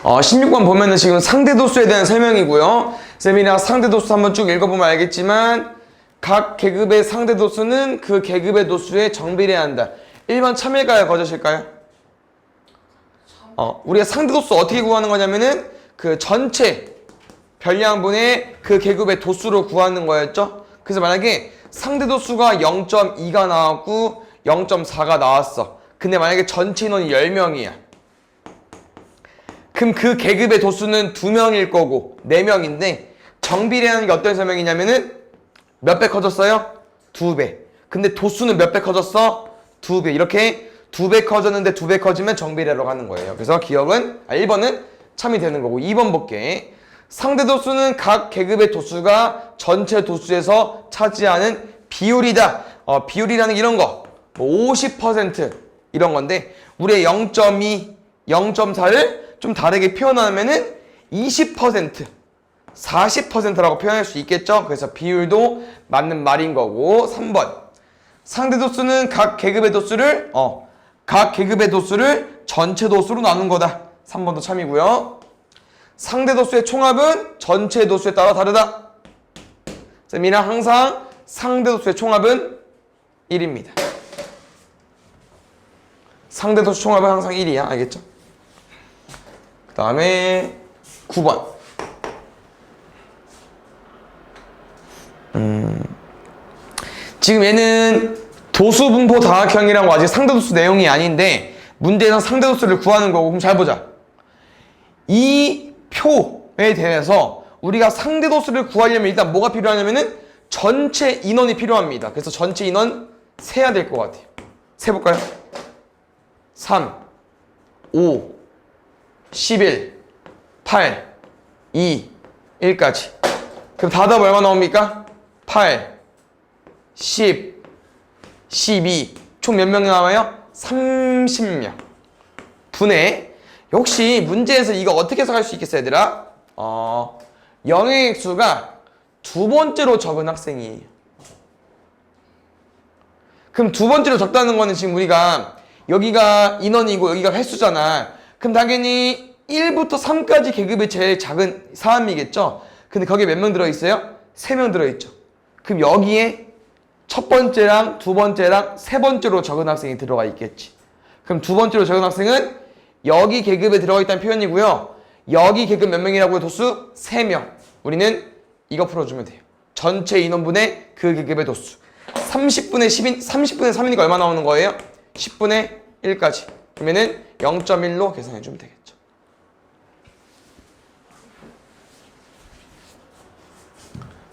16번 보면은 지금 상대도수에 대한 설명이고요. 쌤이랑 상대도수 한번 쭉 읽어보면 알겠지만 각 계급의 상대도수는 그 계급의 도수에 정비례한다. 1번 참일까요? 거짓일까요? 우리가 상대도수 어떻게 구하는 거냐면은 그 전체 별량분의 그 계급의 도수로 구하는 거였죠. 그래서 만약에 상대도수가 0.2가 나왔고 0.4가 나왔어. 근데 만약에 전체 인원이 10명이야. 그럼 그 계급의 도수는 2명일 거고 4명인데 정비례하는 게 어떤 설명이냐면은 몇 배 커졌어요? 2배. 근데 도수는 몇 배 커졌어? 2배. 이렇게 2배 커졌는데 2배 커지면 정비례로 가는 거예요. 그래서 기억은 1번은 참이 되는 거고 2번 볼게. 상대도수는 각 계급의 도수가 전체 도수에서 차지하는 비율이다. 비율이라는 게 이런 거. 뭐 50% 이런 건데 우리의 0.2, 0.4를 좀 다르게 표현하면은 20%, 40%라고 표현할 수 있겠죠? 그래서 비율도 맞는 말인 거고 3번. 상대도수는 각 계급의 도수를 전체 도수로 나눈 거다. 3번도 참이고요. 상대도수의 총합은 전체 도수에 따라 다르다. 쌤이랑 항상 상대도수의 총합은 1입니다. 상대도수 총합은 항상 1이야. 알겠죠? 그 다음에 9번. 지금 얘는 도수분포 다각형이라고 아직 상대도수 내용이 아닌데 문제에서 상대도수를 구하는 거고. 그럼 잘 보자. 이 표에 대해서 우리가 상대도수를 구하려면 일단 뭐가 필요하냐면은 전체 인원이 필요합니다. 그래서 전체 인원 세야 될 것 같아요. 세볼까요? 3, 5, 11, 8, 2, 1까지. 그럼 다답 얼마 나옵니까? 8, 10, 12. 총 몇 명 나와요? 30명. 분의 혹시 문제에서 이거 어떻게 해석할 수 있겠어요, 얘들아? 영행액수가 두 번째로 적은 학생이에요. 그럼 두 번째로 적다는 거는 지금 우리가 여기가 인원이고 여기가 횟수잖아. 그럼 당연히 1부터 3까지 계급이 제일 작은 사람이겠죠? 근데 거기에 몇 명 들어있어요? 3명 들어있죠. 그럼 여기에 첫 번째랑 두 번째랑 세 번째로 적은 학생이 들어가 있겠지. 그럼 두 번째로 적은 학생은 여기 계급에 들어가 있다는 표현이고요. 여기 계급 몇 명이라고요? 도수? 3명. 우리는 이거 풀어주면 돼요. 전체 인원분의 그 계급의 도수. 30분의 10인, 30분의 3이니까 얼마 나오는 거예요? 10분의 1까지. 그러면은 0.1로 계산해주면 되겠죠.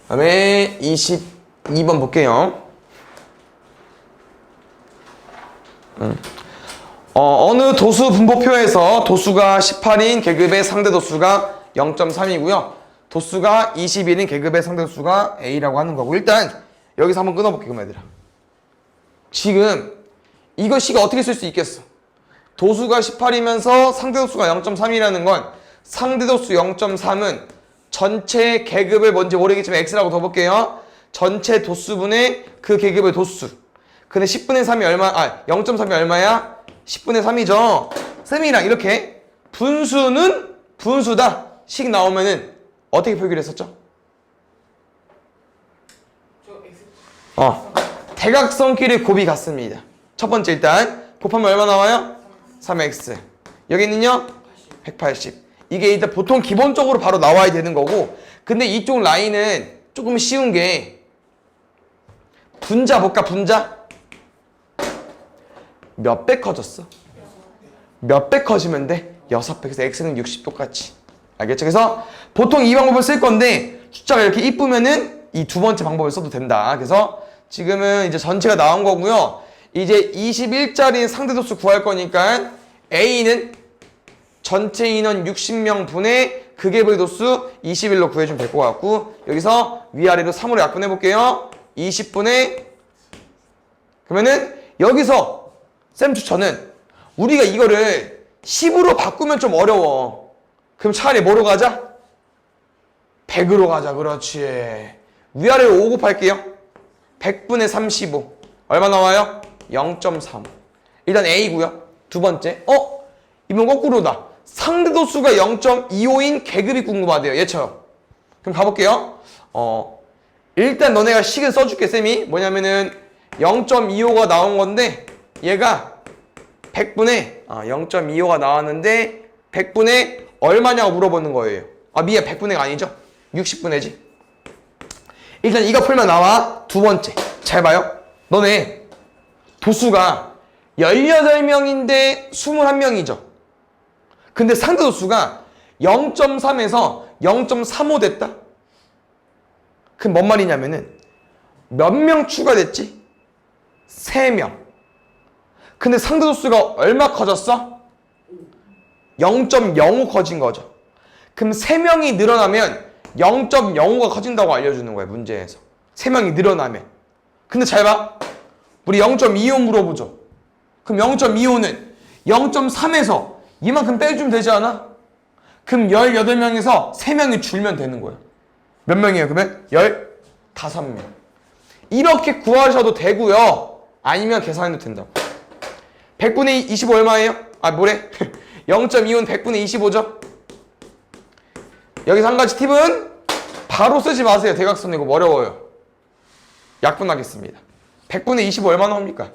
다음에 22번 볼게요. 어느 도수 분포표에서 도수가 18인 계급의 상대도수가 0.3이고요. 도수가 21인 계급의 상대도수가 A라고 하는 거고. 일단 여기서 한번 끊어볼게요, 얘들아. 지금 이것이가 어떻게 쓸 수 있겠어? 도수가 18이면서 상대도수가 0.3이라는 건 상대도수 0.3은 전체 계급을 뭔지 모르겠지만 X라고 더 볼게요. 전체 도수분의 그 계급의 도수. 근데 10분의 3이 얼마, 0.3이 얼마야? 10분의 3이죠. 쌤이랑 이렇게 분수는 분수다 식 나오면은 어떻게 표기를 했었죠? 대각선끼리 곱이 같습니다. 첫 번째 일단 곱하면 얼마 나와요? 3x. 여기는요? 180. 이게 일단 보통 기본적으로 바로 나와야 되는 거고, 근데 이쪽 라인은 조금 쉬운 게 분자 볼까? 분자? 몇 배 커졌어? 몇 배 커지면 돼? 6배. 그래서 x는 60 똑같이. 알겠죠? 그래서 보통 이 방법을 쓸 건데 숫자가 이렇게 이쁘면은 이 두 번째 방법을 써도 된다. 그래서 지금은 이제 전체가 나온 거고요. 이제 21짜리 상대도수 구할 거니까 A는 전체 인원 60명 분의 그 계급의 도수 21로 구해주면 될 것 같고, 여기서 위아래로 3으로 약분해 볼게요. 20분의, 그러면은 여기서 쌤 추천은 우리가 이거를 10으로 바꾸면 좀 어려워. 그럼 차라리 뭐로 가자? 100으로 가자. 그렇지. 위아래로 5 곱할게요. 100분의 35. 얼마 나와요? 0.3. 일단 A고요. 두 번째. 이건 거꾸로다. 상대도수가 0.25인 계급이 궁금하대요. 얘처럼. 그럼 가볼게요. 일단 너네가 식을 써줄게, 쌤이. 뭐냐면은 0.25가 나온 건데 얘가 100분의 0.25가 나왔는데 100분의 얼마냐고 물어보는 거예요. 미안, 100분의가 아니죠? 60분의지. 일단 이거 풀면 나와. 두 번째. 잘 봐요. 너네 도수가 18명인데 21명이죠. 근데 상대도수가 0.3에서 0.35 됐다? 그럼 뭔 말이냐면은 몇 명 추가됐지? 3명. 근데 상대도수가 얼마 커졌어? 0.05 커진 거죠. 그럼 3명이 늘어나면 0.05가 커진다고 알려주는 거예요, 문제에서. 3명이 늘어나면. 근데 잘 봐. 우리 0.25 물어보죠. 그럼 0.25는 0.3에서 이만큼 빼주면 되지 않아? 그럼 18명에서 3명이 줄면 되는 거예요. 몇 명이에요, 그러면? 15명. 이렇게 구하셔도 되고요. 아니면 계산해도 된다고. 100분의 25 얼마예요? 뭐래? 0.25는 100분의 25죠? 여기서 한 가지 팁은 바로 쓰지 마세요. 대각선 이거 어려워요. 약분하겠습니다. 100분의 25 얼마 나옵니까?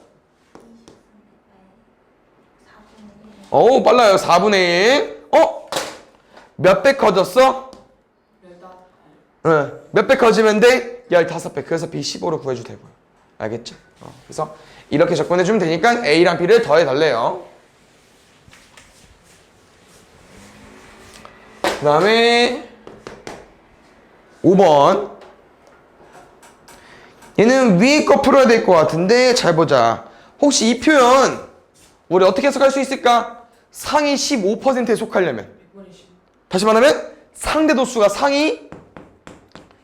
빨라요. 4분의 1. 몇 배 커졌어? 몇 배 커지면 돼? 15배. 그래서 B 15로 구해주면 되고요. 알겠죠? 그래서 이렇게 접근해주면 되니까 A랑 B를 더해달래요. 그 다음에 5번. 얘는 위에 거 풀어야 될 것 같은데 잘 보자. 혹시 이 표현 우리 어떻게 해석할 수 있을까? 상위 15%에 속하려면, 다시 말하면 상대도수가 상위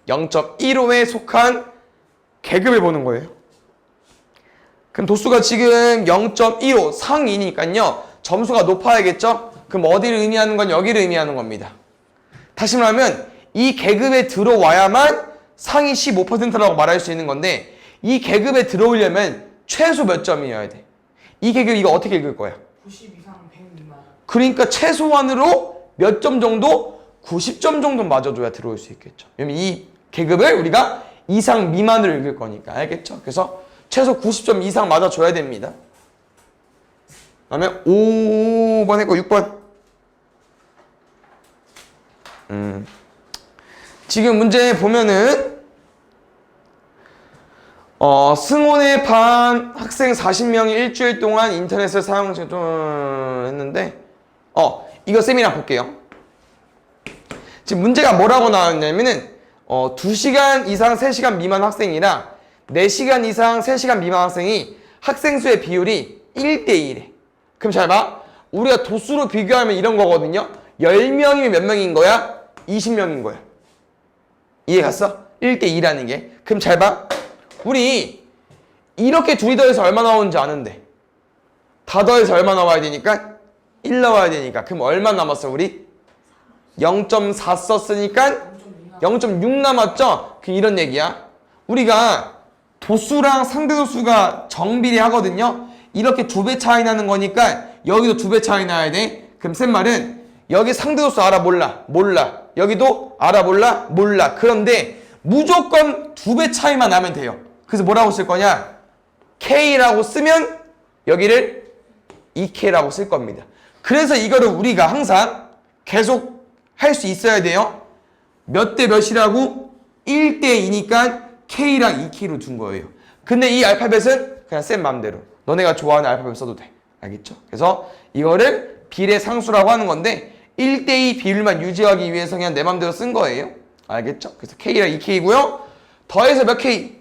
0.15에 속한 계급을 보는 거예요. 그럼 도수가 지금 0.15 상위니까요. 점수가 높아야겠죠? 그럼 어디를 의미하는 건 여기를 의미하는 겁니다. 다시 말하면 이 계급에 들어와야만 상위 15%라고 말할 수 있는 건데, 이 계급에 들어오려면 최소 몇 점이어야 돼? 이 계급 이거 어떻게 읽을 거야? 90 이상 100 미만. 그러니까 최소한으로 몇 점 정도? 90점 정도 맞아줘야 들어올 수 있겠죠. 왜냐면 이 계급을 우리가 이상 미만으로 읽을 거니까. 알겠죠? 그래서 최소 90점 이상 맞아줘야 됩니다. 그 다음에 5번 했고 6번. 지금 문제 보면은 승원의 반 학생 40명이 일주일 동안 인터넷을 사용 좀 했는데 이거 쌤이랑 볼게요. 지금 문제가 뭐라고 나왔냐면은 2시간 이상 3시간 미만 학생이랑 4시간 이상 3시간 미만 학생이 학생 수의 비율이 1대1에. 그럼 잘 봐. 우리가 도수로 비교하면 이런 거거든요. 10명이면 몇 명인 거야? 20명인 거야. 이해 갔어? 1대2라는 게. 그럼 잘 봐. 우리 이렇게 둘이 더해서 얼마 나오는지 아는데 다 더해서 얼마 나와야 되니까? 1 나와야 되니까. 그럼 얼마 남았어 우리? 0.4 썼으니까 0.6 남았죠? 그 이런 얘기야. 우리가 도수랑 상대도수가 정비례하거든요. 이렇게 2배 차이 나는 거니까 여기도 2배 차이 나야 돼. 그럼 쌤 말은 여기 상대도수 알아 몰라? 몰라. 여기도 알아 몰라? 몰라. 그런데 무조건 2배 차이만 나면 돼요. 그래서 뭐라고 쓸 거냐? K라고 쓰면 여기를 2K라고 쓸 겁니다. 그래서 이거를 우리가 항상 계속 할 수 있어야 돼요. 몇 대 몇이라고? 1대2니까 K랑 2K로 둔 거예요. 근데 이 알파벳은 그냥 쌤 맘대로 너네가 좋아하는 알파벳 써도 돼. 알겠죠? 그래서 이거를 비례상수라고 하는 건데 1대2 비율만 유지하기 위해서 그냥 내 맘대로 쓴 거예요. 알겠죠? 그래서 K랑 2K고요. 더해서 몇 K?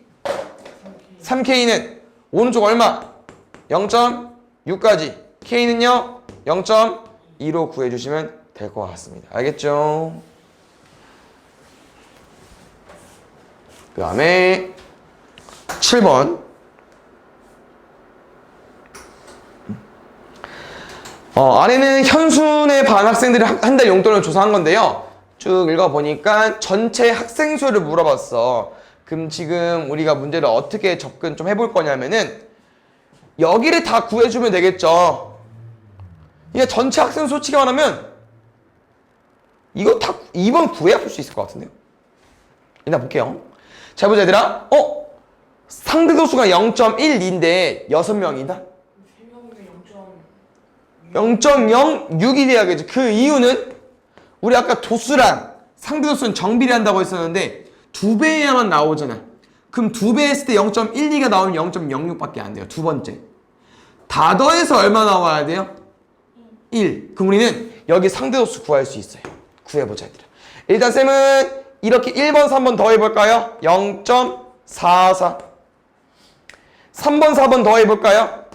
3K는 오른쪽 얼마? 0.6까지. K는요? 0.2로 구해주시면 될 것 같습니다. 알겠죠? 그 다음에 7번. 안에는 현순의 반 학생들이 한 달 용돈을 조사한 건데요. 쭉 읽어보니까 전체 학생 수를 물어봤어. 그럼 지금 우리가 문제를 어떻게 접근 좀 해볼 거냐면은 여기를 다 구해주면 되겠죠. 이게 전체 학생 수 솔직히 말하면 이거 다 2번 구해야 풀 수 있을 것 같은데요. 일단 볼게요. 잘 보자 얘들아. 상대도수가 0.12인데 6명이다. 0.06이 돼야겠지. 그 이유는 우리 아까 도수랑 상대도수는 정비례한다고 했었는데 2배여야만 나오잖아. 그럼 2배 했을 때 0.12가 나오면 0.06밖에 안 돼요. 두 번째. 다 더해서 얼마 나와야 돼요? 1. 그럼 우리는 여기 상대도수 구할 수 있어요. 구해보자 얘들아. 일단 쌤은 이렇게 1번, 3번 더해볼까요? 0.44. 3번, 4번 더해볼까요?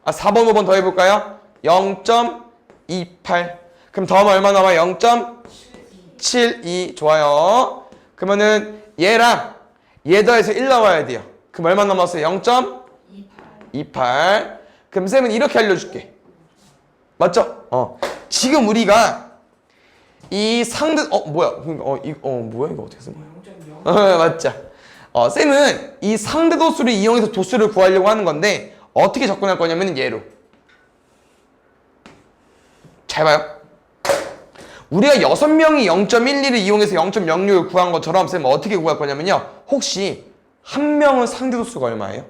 4번, 5번 더해볼까요? 0.28. 그럼 더하면 얼마 나와? 0.72. 좋아요. 그러면은 얘랑 얘 더해서 1 나와야 돼요. 그럼 얼마 남았어요? 0.28. 그럼 쌤은 이렇게 알려줄게. 맞죠? 지금 우리가 이 상대 뭐야? 뭐야 이거 어떻게 쓴 거야? 맞죠? 쌤은 이 상대도수를 이용해서 도수를 구하려고 하는 건데 어떻게 접근할 거냐면 얘로. 잘 봐요. 우리가 6명이 0.12를 이용해서 0.06을 구한 것처럼 쌤은 어떻게 구할 거냐면요. 혹시 한 명은 상대도수가 얼마예요?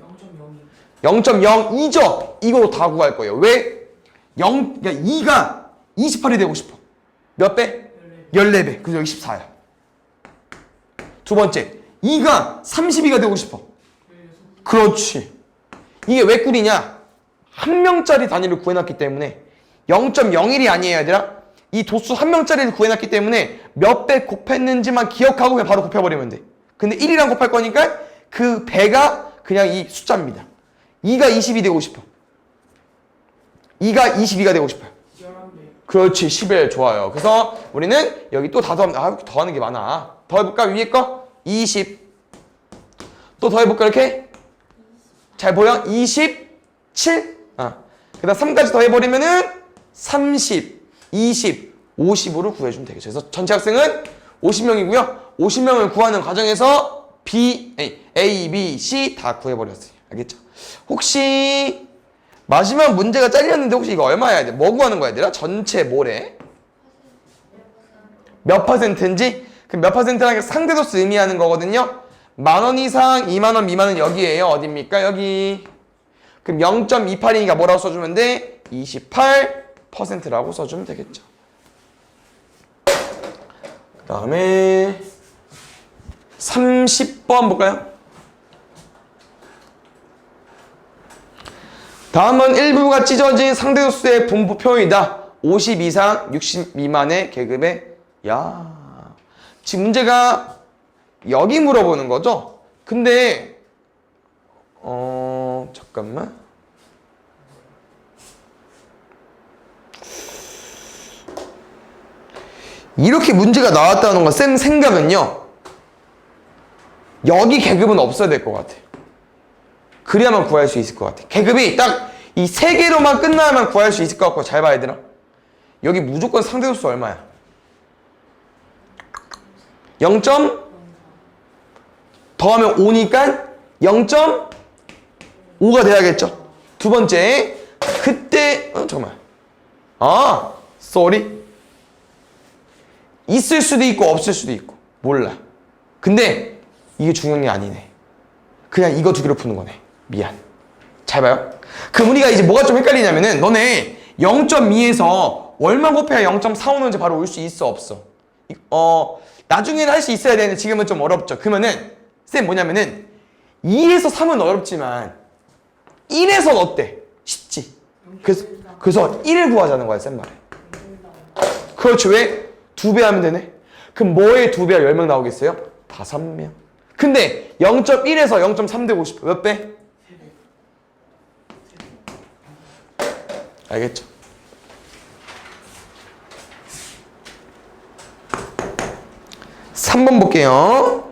0.02죠? 이거로 다 구할 거예요. 왜? 그러니까 2가 28이 되고 싶어. 몇 배? 14배. 그래서 여기 14야. 두 번째, 2가 32가 되고 싶어. 그렇지. 이게 왜 꿀이냐? 한 명짜리 단위를 구해놨기 때문에 0.01이 아니에요, 얘들아. 이 도수 한 명짜리를 구해놨기 때문에 몇 배 곱했는지만 기억하고 그냥 바로 곱해버리면 돼. 근데 1이랑 곱할 거니까 그 배가 그냥 이 숫자입니다. 2가 20이 되고 싶어. 2가 22가 되고 싶어요. 11배. 그렇지. 11. 좋아요. 그래서 우리는 여기 또 다 더하면 더하는 게 많아. 더해볼까? 위에 거? 20. 또 더해볼까? 이렇게? 잘 보여? 27. 그 다음 3까지 더해버리면은 30, 20, 50으로 구해주면 되겠죠. 그래서 전체 학생은 50명이고요. 50명을 구하는 과정에서 A, B, C 다 구해버렸어요. 알겠죠? 혹시 마지막 문제가 잘렸는데 혹시 이거 얼마야 돼? 뭐 구하는 거야 얘들아? 전체 뭐래? 몇 퍼센트인지? 그럼 몇 퍼센트라는 게 상대도수 의미하는 거거든요. 10,000원 이상 20,000원 미만은 여기에요. 어딥니까? 여기. 그럼 0.28이니까 뭐라고 써주면 돼? 28%라고 써주면 되겠죠. 그 다음에 30번 볼까요? 다음은 일부가 찢어진 상대도수의 분포표이다. 50 이상 60 미만의 계급의 지금 문제가 여기 물어보는 거죠? 근데 잠깐만. 이렇게 문제가 나왔다는 건 쌤 생각은요. 여기 계급은 없어야 될 것 같아. 그래야만 구할 수 있을 것 같아. 계급이 딱 이 세 개로만 끝나야만 구할 수 있을 것 같고. 잘 봐야 얘들아. 여기 무조건 상대도수 얼마야? 0. 더하면 5니까 0.5가 돼야겠죠. 두 번째, 그때 잠깐만. sorry. 있을 수도 있고 없을 수도 있고 몰라. 근데 이게 중요한 게 아니네. 그냥 이거 두 개로 푸는 거네. 미안. 잘 봐요. 그럼 우리가 이제 뭐가 좀 헷갈리냐면은 너네 0.2에서 얼마 곱해야 0.4오는지 바로 올 수 있어 없어? 나중에는 할 수 있어야 되는데 지금은 좀 어렵죠. 그러면은 쌤 뭐냐면은 2에서 3은 어렵지만 1에선 어때? 쉽지. 그래서 1을 구하자는 거야 쌤 말에. 그렇죠. 왜? 2배 하면 되네. 그럼 뭐에 2배야 10명 나오겠어요? 5명. 근데 0.1에서 0.3 되고 싶어. 몇 배? 3배. 알겠죠? (3번) 볼게요.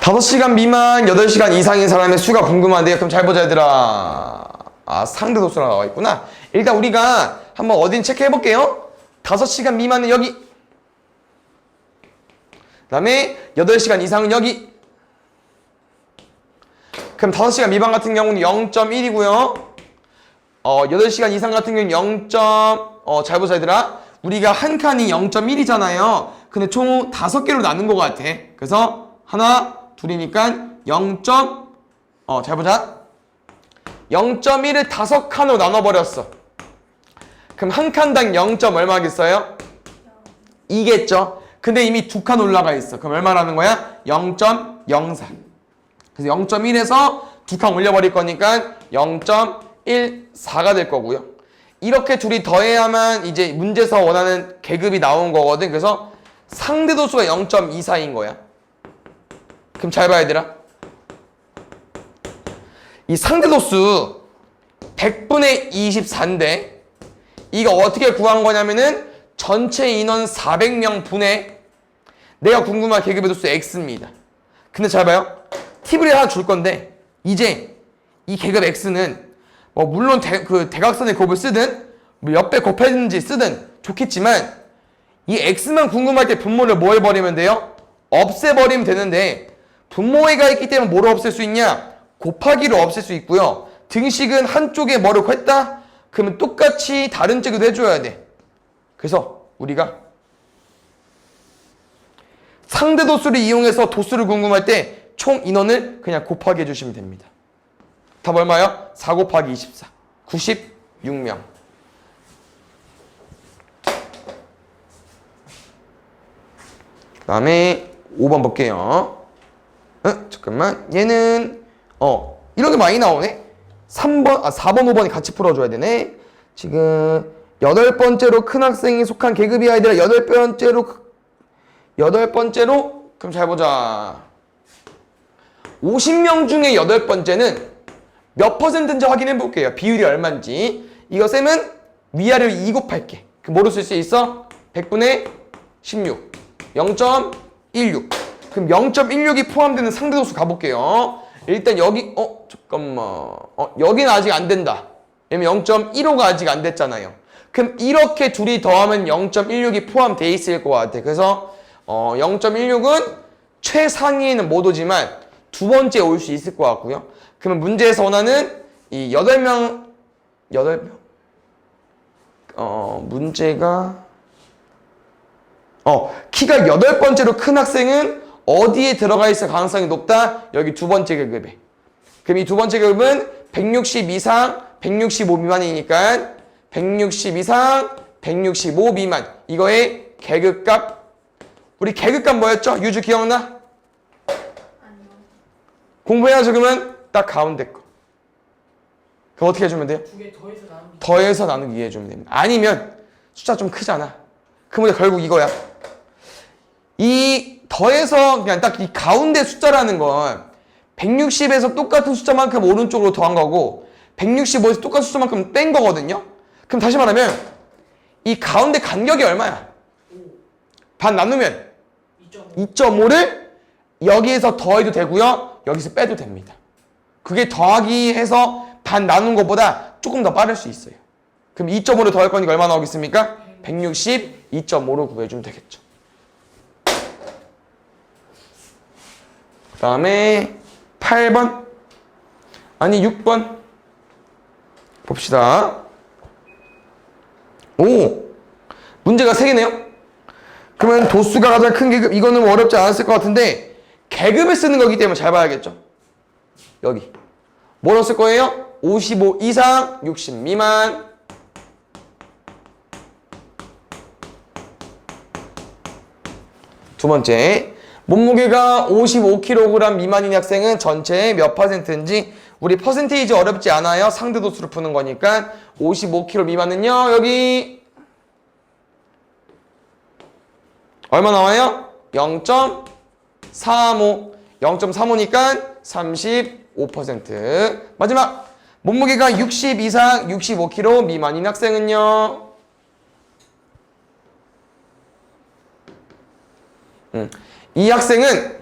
5시간 미만 8시간 이상인 사람의 수가 궁금한데요. 그럼 잘 보자 얘들아. 상대도수가 나와 있구나. 일단 우리가 한번 어딘 체크해 볼게요. 5시간 미만은 여기. 그 다음에 8시간 이상은 여기. 그럼 5시간 미만 같은 경우는 0.1이고요. 8시간 이상 같은 경우는 0. 잘 보자 얘들아. 우리가 한 칸이 0.1이잖아요. 근데 총 5개로 나눈 것 같아. 그래서 하나, 둘이니까 0. 잘 보자. 0.1을 5칸으로 나눠버렸어. 그럼 한 칸당 0. 얼마겠어요? 2겠죠. 근데 이미 2칸 올라가 있어. 그럼 얼마라는 거야? 0.04. 그래서 0.1에서 2칸 올려버릴 거니까 0.14가 될 거고요. 이렇게 둘이 더해야만 이제 문제에서 원하는 계급이 나온 거거든. 그래서 상대도수가 0.24인 거야. 그럼 잘 봐야 되라. 이 상대도수 100분의 24인데 이거 어떻게 구한 거냐면은 전체 인원 400명 분의 내가 궁금한 계급의 도수 X입니다. 근데 잘 봐요. 팁을 하나 줄 건데 이제 이 계급 X는 물론 대각선의 곱을 쓰든 몇 배 곱했는지 쓰든 좋겠지만 이 X만 궁금할 때 분모를 뭐 해버리면 돼요? 없애버리면 되는데 분모에가 있기 때문에 뭐로 없앨 수 있냐? 곱하기로 없앨 수 있고요. 등식은 한쪽에 뭐를 했다? 그러면 똑같이 다른 쪽에도 해줘야 돼. 그래서 우리가 상대 도수를 이용해서 도수를 궁금할 때 총 인원을 그냥 곱하기 해주시면 됩니다. 답 얼마요? 4 곱하기 24. 96명. 그 다음에 5번 볼게요. 잠깐만. 얘는 이런 게 많이 나오네. 4번, 5번이 같이 풀어줘야 되네. 지금 8번째로 큰 학생이 속한 계급이 아이들아 8번째로 그럼 잘 보자. 50명 중에 8번째는 몇 퍼센트인지 확인해 볼게요. 비율이 얼마인지. 이거 쌤은 위아래로 2 곱할게. 뭐로 쓸 수 있어? 100분의 16. 0.16. 그럼 0.16이 포함되는 상대도수 가볼게요. 일단 여기 잠깐만. 여기는 아직 안 된다. 왜냐면 0.15가 아직 안 됐잖아요. 그럼 이렇게 둘이 더하면 0.16이 포함되어 있을 것 같아. 그래서 0.16은 최상위에는 못 오지만 두 번째 올 수 있을 것 같고요. 그러면 문제에서 원하는 이 8명 문제가 키가 8번째로 큰 학생은 어디에 들어가 있을 가능성이 높다? 여기 두 번째 계급에. 그럼 이 두 번째 계급은 160 이상, 165 미만이니까 160 이상, 165 미만. 이거의 계급값. 우리 계급값 뭐였죠? 유주 기억나? 공부해야죠. 그러면 딱 가운데 거. 그럼 어떻게 해주면 돼요? 두 개 더해서 나누기 해주면 됩니다. 아니면 숫자 좀 크잖아. 그러면 결국 이거야. 이 더해서 그냥 딱 이 가운데 숫자라는 건 160에서 똑같은 숫자만큼 오른쪽으로 더한 거고 165에서 똑같은 숫자만큼 뺀 거거든요. 그럼 다시 말하면 이 가운데 간격이 얼마야? 반 나누면 2.5를 여기에서 더해도 되고요. 여기서 빼도 됩니다. 그게 더하기 해서 반 나눈 것보다 조금 더 빠를 수 있어요. 그럼 2.5를 더할 거니까 얼마 나오겠습니까? 160, 2.5로 구해주면 되겠죠. 그 다음에 8번 아니 6번 봅시다. 오! 문제가 3개네요. 그러면 도수가 가장 큰 계급, 이거는 어렵지 않았을 것 같은데 계급을 쓰는 거기 때문에 잘 봐야겠죠. 여기 뭐로 쓸 거예요? 55 이상 60 미만. 두 번째, 몸무게가 55kg 미만인 학생은 전체의 몇 퍼센트인지. 우리 퍼센테이지 어렵지 않아요. 상대도수로 푸는 거니까 55kg 미만은요. 여기 얼마 나와요? 0.35. 0.35니까 35%. 마지막, 몸무게가 60 이상 65kg 미만인 학생은요. 이 학생은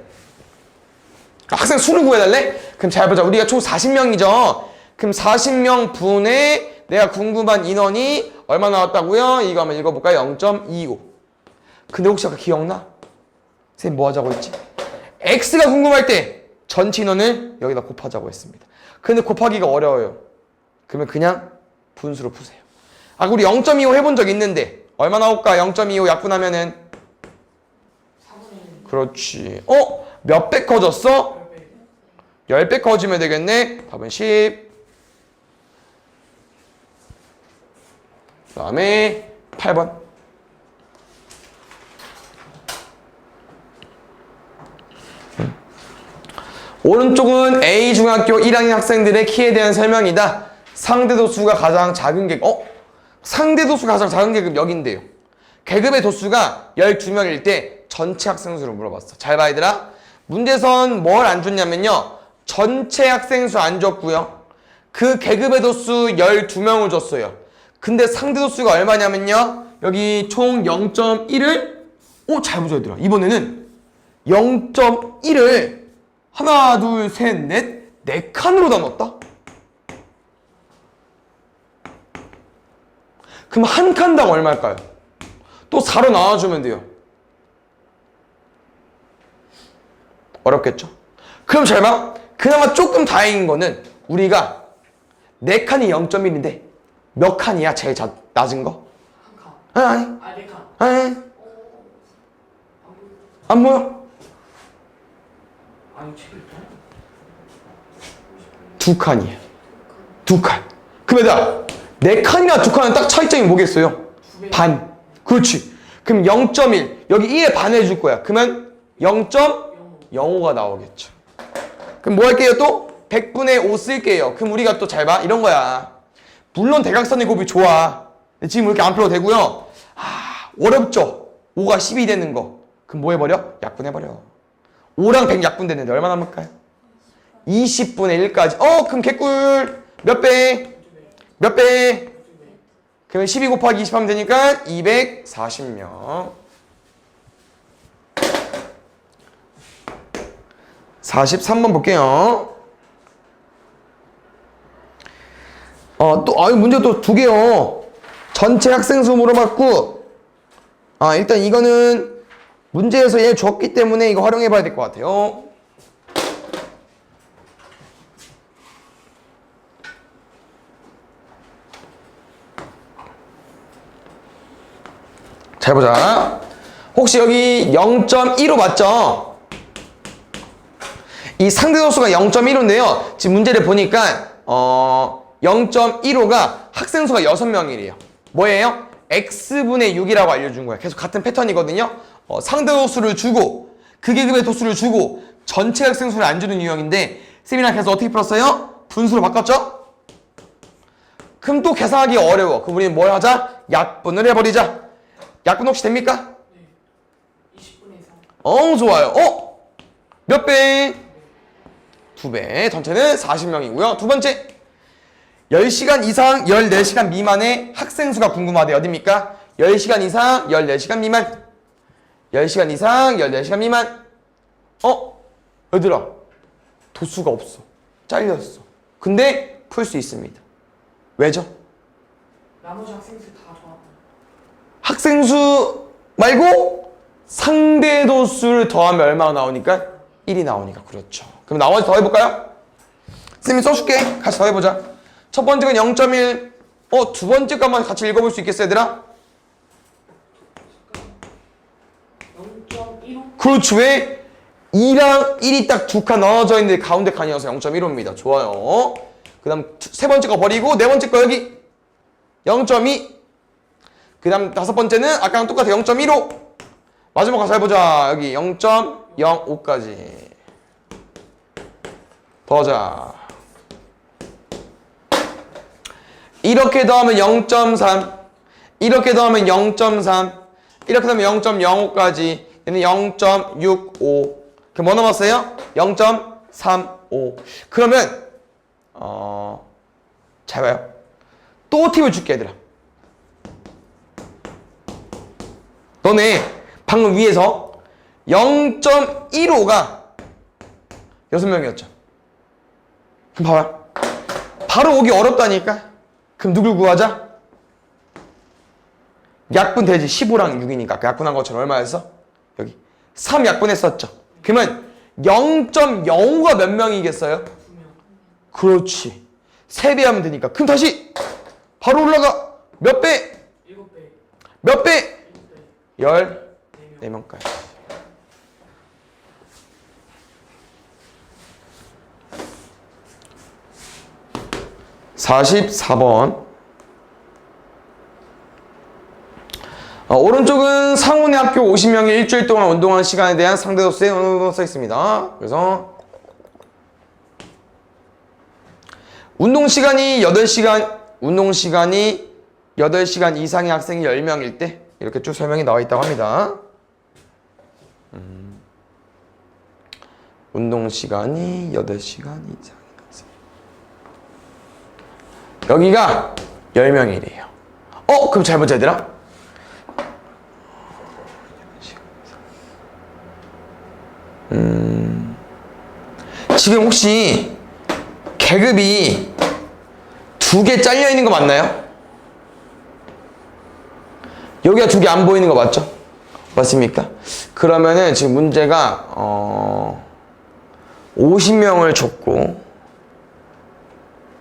학생 수를 구해달래? 그럼 잘 보자. 우리가 총 40명이죠. 그럼 40명 분의 내가 궁금한 인원이 얼마 나왔다고요? 이거 한번 읽어볼까요? 0.25. 근데 혹시 아까 기억나? 선생님 뭐 하자고 했지? X가 궁금할 때 전체 인원을 여기다 곱하자고 했습니다. 근데 곱하기가 어려워요. 그러면 그냥 분수로 푸세요. 아, 우리 0.25 해본 적 있는데 얼마 나올까? 0.25 약분하면은 4분의 1. 그렇지. 몇 배 커졌어? 10배 커지면 되겠네. 답은 10. 그 다음에 8번. 오른쪽은 A중학교 1학년 학생들의 키에 대한 설명이다. 상대도수가 가장 작은 계급. 상대도수가 가장 작은 계급 여긴데요. 계급의 도수가 12명일 때 전체 학생 수를 물어봤어. 잘 봐, 얘들아. 문제선 뭘 안 줬냐면요. 전체 학생 수 안 줬고요. 그 계급의 도수 12명을 줬어요. 근데 상대도수가 얼마냐면요. 여기 총 0.1을 잘 보자, 얘들아. 이번에는 0.1을 하나, 둘, 셋, 넷, 네 칸으로 나눴다? 그럼 한 칸당 얼마일까요? 또 4로 나눠주면 돼요. 어렵겠죠? 그럼 잘 봐. 그나마 조금 다행인 거는 우리가 4칸이 0.1인데 몇 칸이야? 제일 낮은 거? 한 칸. 아니. 아, 4칸. 아니. 안 보여? 아니, 책이 있다. 2칸이에요. 2칸. 그럼 얘들아, 4칸이나 2칸은 딱 차이점이 뭐겠어요? 반. 그렇지. 그럼 0.1. 여기 1에 반 해줄 거야. 그러면 0.05가 나오겠죠. 그럼 뭐 할게요 또? 100분의 5 쓸게요. 그럼 우리가 또 잘 봐. 이런 거야. 물론 대각선의 곱이 좋아. 지금 이렇게 안 풀어도 되고요. 어렵죠? 5가 10이 되는 거. 그럼 뭐 해버려? 약분해버려. 5랑 100 약분되는데 얼마 남을까요? 20분의 1까지. 그럼 개꿀. 몇 배? 몇 배? 그러면 12 곱하기 20 하면 되니까 240명. 43번 볼게요. 문제 또 2개요. 전체 학생 수 물어봤고, 일단 이거는 문제에서 얘 줬기 때문에 이거 활용해 봐야 될 것 같아요. 잘 보자. 혹시 여기 0.15 맞죠? 이 상대도수가 0.15인데요. 지금 문제를 보니까 0.15가 학생 수가 6명이래요. 뭐예요? x분의 6이라고 알려준 거야. 계속 같은 패턴이거든요. 상대도수를 주고 그 계급의 도수를 주고 전체 학생 수를 안 주는 유형인데 쌤이랑 계속 어떻게 풀었어요? 분수로 바꿨죠? 그럼 또 계산하기 어려워. 그럼 우리는 뭘 하자? 약분을 해버리자. 약분 혹시 됩니까? 네. 20분의 3. 좋아요. 몇 배? 2배. 전체는 40명이고요. 두 번째. 10시간 이상 14시간 미만의 학생 수가 궁금하대. 어딥니까? 10시간 이상 14시간 미만. 10시간 이상 14시간 미만. 얘들아. 도수가 없어. 잘렸어. 근데 풀 수 있습니다. 왜죠? 나머지 학생 수 다 더하고. 학생 수 말고 상대 도수를 더하면 얼마가 나오니까? 1이 나오니까. 그렇죠. 그럼 나머지 더 해볼까요? 쌤이 써줄게. 같이 더 해보자. 첫 번째가 0.1. 두 번째 것만 같이 읽어볼 수 있겠어, 얘들아? 0.15? 그렇지. 왜? 2랑 1이 딱 2칸 나눠져 있는데 가운데 칸이어서 0.15입니다. 좋아요. 그 다음 세 번째 거 버리고 네 번째 거 여기 0.2. 그 다음 다섯 번째는 아까랑 똑같아. 0.15. 마지막 가서 해보자. 여기 0.05까지. 더하자. 이렇게 더하면 0.3. 이렇게 더하면 0.3. 이렇게 더하면 0.05까지. 얘는 0.65. 그럼 뭐 남았어요? 0.35. 그러면 잘 봐요. 또 팁을 줄게, 얘들아. 너네 방금 위에서 0.15가 6명이었죠. 그럼 봐봐. 바로 오기 어렵다니까. 그럼 누굴 구하자? 약분 되지. 15랑 6이니까. 그 약분한 것처럼 얼마였어? 여기 3 약분했었죠. 그러면 0.05가 몇 명이겠어요? 2명. 그렇지. 3배 하면 되니까. 그럼 다시 바로 올라가. 몇 배? 7배. 몇 배? 7배. 14명까지. (44번) 오른쪽은 상훈의 학교 50명이 일주일 동안 운동하는 시간에 대한 상대도수에 써 있습니다. 그래서 운동 시간이 8시간 이상의 학생이 10명일 때 이렇게 쭉 설명이 나와 있다고 합니다. 운동 시간이 8시간 이상. 여기가 10명이래요. 그럼 잘 보자, 얘들아. 지금 혹시 계급이 2개 잘려 있는 거 맞나요? 여기가 2개 안 보이는 거 맞죠? 맞습니까? 그러면은 지금 문제가 50명을 줬고,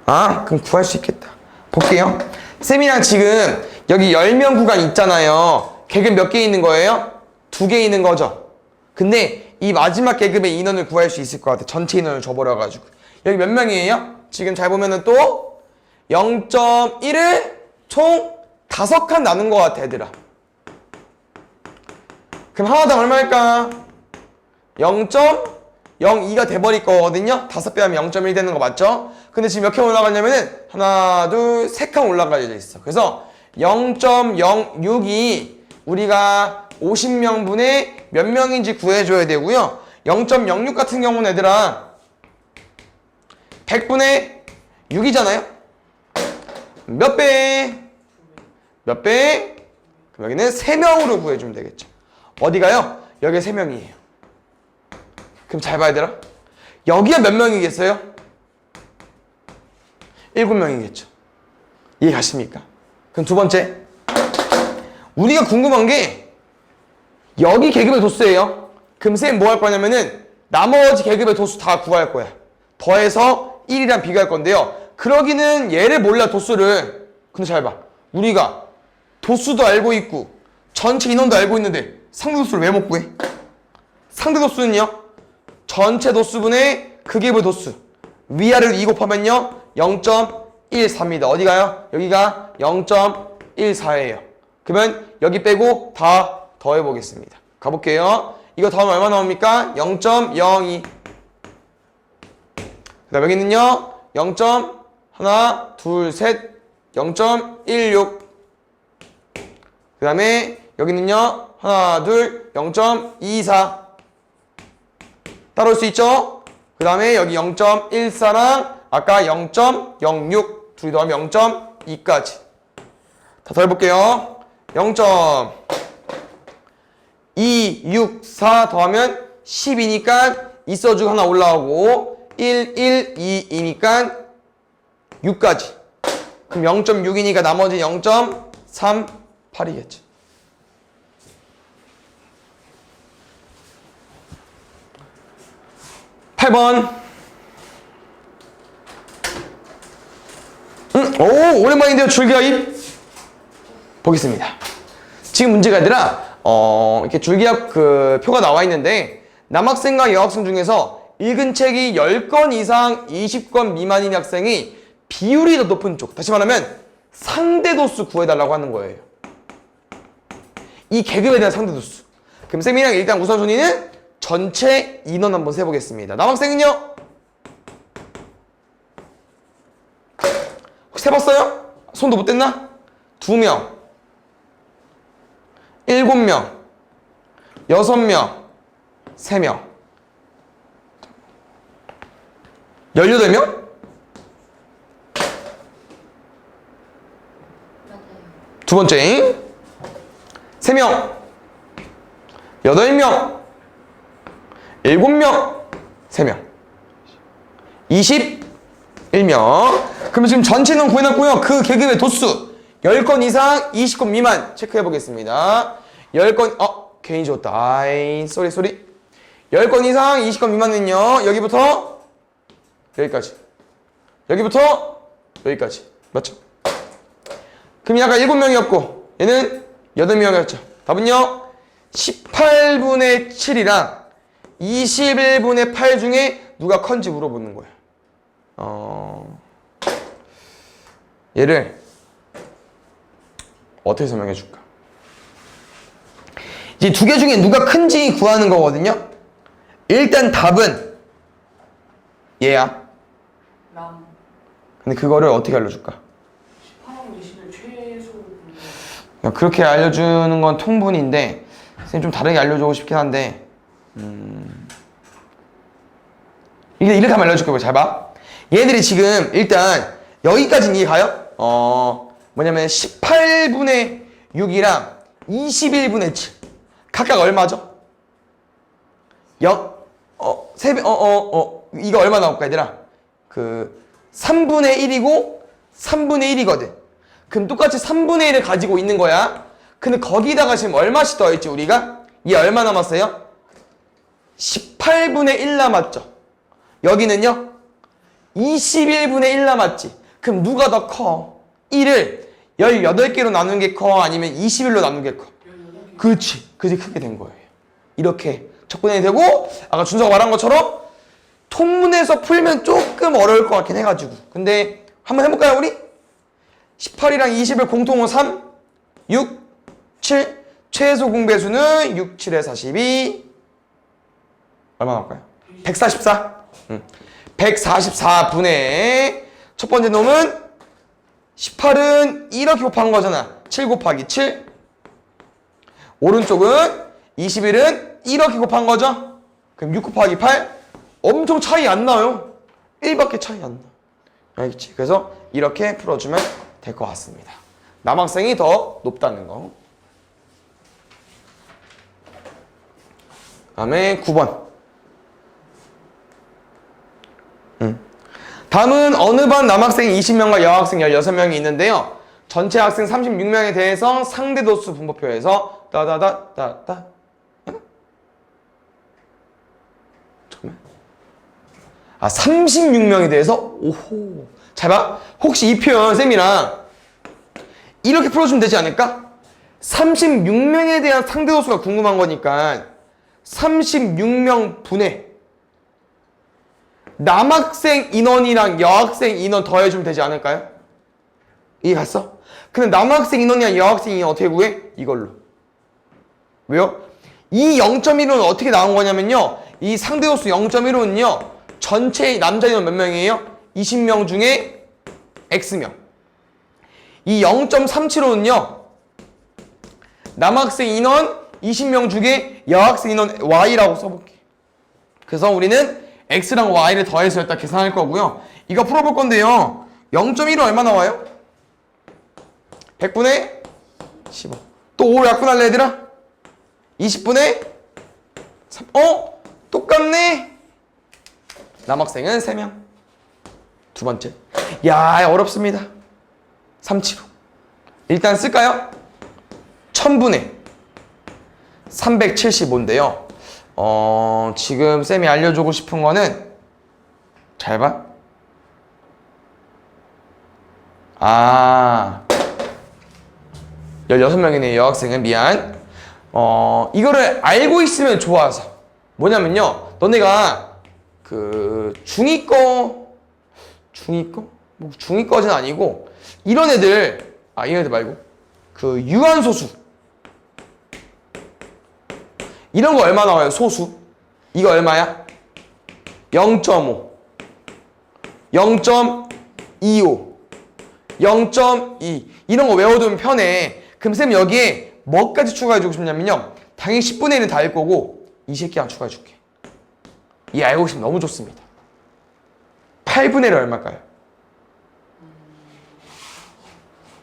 그럼 구할 수 있겠다. 볼게요. 쌤이랑 지금 여기 10명 구간 있잖아요. 계급 몇 개 있는 거예요? 2개 있는 거죠. 근데 이 마지막 계급의 인원을 구할 수 있을 것 같아. 전체 인원을 줘버려가지고. 여기 몇 명이에요? 지금 잘 보면은 또 0.1을 총 5칸 나눈 것 같아, 얘들아. 그럼 하나당 얼마일까? 0.02가 돼버릴 거거든요. 5배 하면 0.1 되는 거 맞죠? 근데 지금 몇 칸 올라가냐면은 하나, 둘, 3칸 올라가져 있어. 그래서 0.06이 우리가 50명분의 몇 명인지 구해줘야 되고요. 0.06 같은 경우는 얘들아 100분의 6이잖아요. 몇 배? 몇 배? 그럼 여기는 3명으로 구해주면 되겠죠. 어디가요? 여기 3명이에요. 그럼 잘 봐야 되라. 여기가 몇 명이겠어요? 7명이겠죠. 이해 가십니까? 그럼 두 번째, 우리가 궁금한 게 여기 계급의 도수예요. 그럼 쌤 뭐 할 거냐면은 나머지 계급의 도수 다 구할 거야. 더해서 1이랑 비교할 건데요. 그러기는 얘를 몰라, 도수를. 근데 잘 봐. 우리가 도수도 알고 있고 전체 인원도 알고 있는데 상대 도수를 왜 못 구해? 상대 도수는요, 전체 도수분의 그 계급의 도수 위아래로 2 곱하면요 0.14입니다. 어디가요? 여기가 0.14예요. 그러면 여기 빼고 다 더해보겠습니다. 가볼게요. 이거 더하면 얼마 나옵니까? 0.02. 그 다음 여기는요 0. 하나, 둘, 셋 0.16. 그 다음에 여기는요 하나, 둘 0.24. 따라올 수 있죠? 그 다음에 여기 0.14랑 아까 0.06 둘이 더하면 0.2까지 다 더해볼게요. 0.264 더하면 10이니까 2 써주고 하나 올라오고 112이니까 6까지. 그럼 0.6이니까 나머지 0.38이겠죠. (8번) 오, 오랜만인데요. 줄기압 보겠습니다. 지금 문제가 아니라 이렇게 줄기압 그 표가 나와 있는데 남학생과 여학생 중에서 읽은 책이 10권 이상 20권 미만인 학생이 비율이 더 높은 쪽, 다시 말하면 상대도수 구해달라고 하는 거예요. 이 계급에 대한 상대도수. 그럼 쌤이랑 일단 우선순위는 전체 인원 한번 세보겠습니다. 남학생은요? 혹시 세봤어요? 손도 못 댔나? 2명, 7명, 6명, 3명, 18명? 두 번째 3명, 8명, 7명, 3명, 21명. 그러면 지금 전체 인원 구해놨고요. 그 계급의 도수 10건 이상 20건 미만 체크해 보겠습니다. 10건 괜히 줬다. 아이 쏘리 10건 이상 20건 미만은요 여기부터 여기까지, 여기부터 여기까지. 맞죠? 그럼 아까 7명이었고 얘는 8명이었죠. 답은요 18분의 7이랑 21분의 8 중에 누가 큰지 물어보는 거예요. 얘를 어떻게 설명해 줄까? 이제 두 개 중에 누가 큰지 구하는 거거든요. 일단 답은 얘야. 남. 근데 그거를 어떻게 알려줄까? 18하고 20을 최소 그냥 그렇게 알려주는 건 통분인데 선생님 좀 다르게 알려주고 싶긴 한데 이렇게 하면 알려줄 거예요. 잘 봐. 얘들이 지금 일단 여기까지는 이해가요? 뭐냐면 18분의 6이랑 21분의 7 각각 얼마죠? 이거 얼마 나올까 얘들아? 3분의 1이고 3분의 1이거든. 그럼 똑같이 3분의 1을 가지고 있는 거야. 근데 거기다가 지금 얼마씩 더했지 우리가? 얘 얼마 남았어요? 18분의 1 남았죠. 여기는요 21분의 1 남았지. 그럼 누가 더 커? 1을 18개로 나눈 게 커? 아니면 21로 나눈 게 커? 그렇지. 그게 크게 된 거예요. 이렇게 접근이 되고 아까 준서가 말한 것처럼 통문에서 풀면 조금 어려울 것 같긴 해가지고 근데 한번 해볼까요 우리? 18이랑 20을 공통으로 3, 6, 7 최소 공배수는 6, 7에 42 얼마 나올까요? 144 144분의 첫 번째 놈은 18은 이렇게 곱한 거잖아. 7 곱하기 7 오른쪽은 21은 이렇게 곱한 거죠. 그럼 6 곱하기 8 엄청 차이 안 나요. 1밖에 차이 안 나. 알겠지? 그래서 이렇게 풀어주면 될 것 같습니다. 남학생이 더 높다는 거. 다음에 9번. 다음은 어느 반 남학생 20명과 여학생 16명이 있는데요. 전체 학생 36명에 대해서 상대도수 분포표에서 잠깐만. 아 36명에 대해서? 오호. 잘 봐. 혹시 이 표현 쌤이랑 이렇게 풀어주면 되지 않을까? 36명에 대한 상대도수가 궁금한 거니까 36명 분의 남학생 인원이랑 여학생 인원 더해주면 되지 않을까요? 이해 갔어? 근데 남학생 인원이랑 여학생 인원 어떻게 구해? 이걸로. 왜요? 이 0.15는 어떻게 나온 거냐면요. 이 상대도수 0.15는요. 전체 남자 인원 몇 명이에요? 20명 중에 X명. 이 0.375는요. 남학생 인원 20명 중에 여학생 인원 Y라고 써볼게. 그래서 우리는 X랑 Y를 더해서 일단 계산할 거고요. 이거 풀어볼 건데요. 0.15 얼마 나와요? 100분의 15. 또 5로 약분할래 얘들아? 20분의 3. 똑같네. 남학생은 3명. 두 번째. 야 어렵습니다. 375. 일단 쓸까요? 1000분의 375인데요. 지금 쌤이 알려주고 싶은 거는 잘 봐. 16명이네 여학생은 미안. 이거를 알고 있으면 좋아서 뭐냐면요. 너네가 중2 거는 아니고 이런 애들 이런 애들 말고 유한소수 이런 거 얼마 나와요? 소수. 이거 얼마야? 0.5 0.25 0.2 이런 거 외워두면 편해. 그럼 쌤 여기에 뭐까지 추가해주고 싶냐면요. 당연히 10분의 1은 다 할 거고 이 새끼 하나 추가해줄게. 이 알고 있으면 너무 좋습니다. 8분의 1 얼마일까요?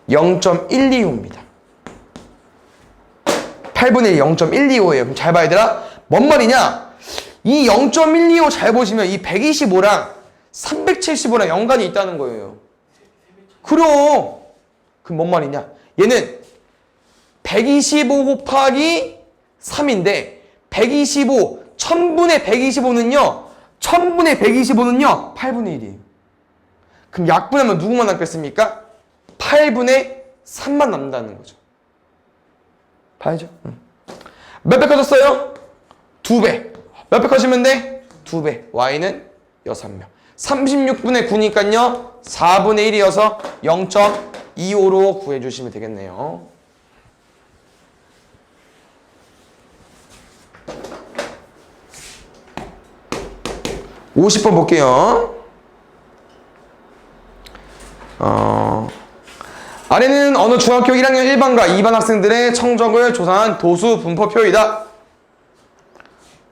0.125입니다. 8분의 1 0.125예요. 그럼 잘 봐 얘들아. 뭔 말이냐? 이 0.125 잘 보시면 이 125랑 375랑 연관이 있다는 거예요. 그럼 뭔 말이냐? 얘는 125 곱하기 3인데 125 1000분의 125는요 8분의 1이에요. 그럼 약분하면 누구만 남겠습니까? 8분의 3만 남는다는 거죠. 봐야죠. 몇 배 커졌어요? 2배. 몇 배 커지면 돼? 2배. y는 6명. 36분의 9니까요. 4분의 1이어서 0.25로 구해주시면 되겠네요. (50번) 볼게요. 아래는 어느 중학교 1학년 1반과 2반 학생들의 성적을 조사한 도수 분포표이다.